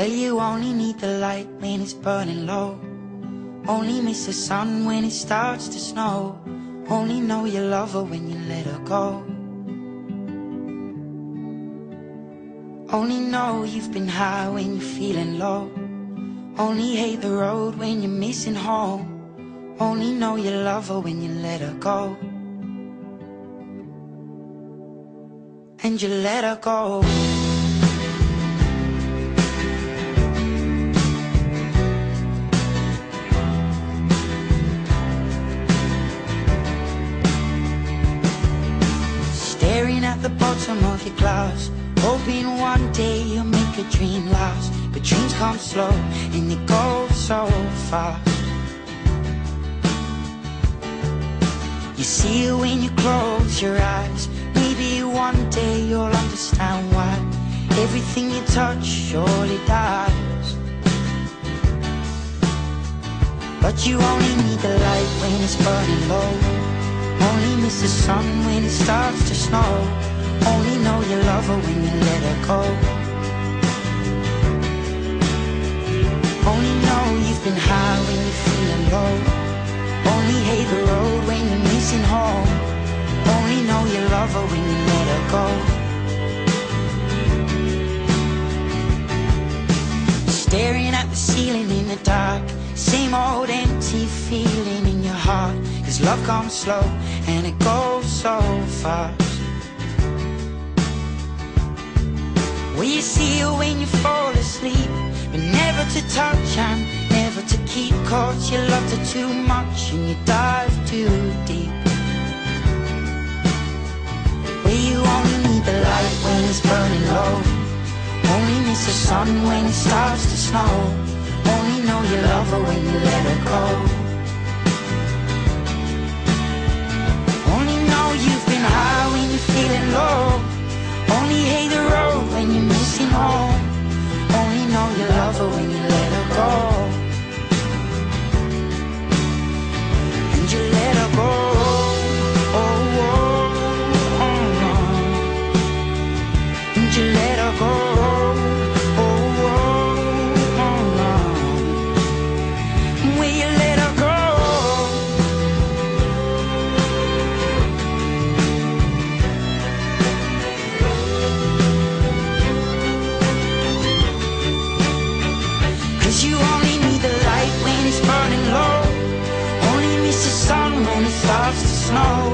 Well, you only need the light when it's burning low. Only miss the sun when it starts to snow. Only know you love her when you let her go. Only know you've been high when you're feeling low. Only hate the road when you're missing home. Only know you love her when you let her go. And you let her go. Staring at the bottom of your glass, hoping one day you'll make a dream last. But dreams come slow and they go so fast. You see it when you close your eyes. Maybe one day you'll understand why everything you touch surely dies. But you only need the light when it's burning low. Only miss the sun when it starts to snow. Only know you love her when you let her go. Only know you've been high when you're feeling low. Only hate the road when you're missing home. Only know you love her when you let her go. Staring at the ceiling in the dark, same old empty feeling in your heart. 'Cause love comes slow and it goes so fast. Well, you see her when you fall asleep, but never to touch and never to keep. 'Cause you loved her too much and you dive too deep. Well, you only need the light when it's burning low. Only miss the sun when it starts to snow. Only know you love her when you let her go. Only know you've been high when you're feeling low. Only hate the road when you're missing home. Only know you love her when you let her go. And you let her go. Oh, oh, oh, oh. And you let her go. Oh, oh, oh, oh. Will you let her go? 'Cause you only need the light when it's burning low. Only miss the sun when it starts to snow.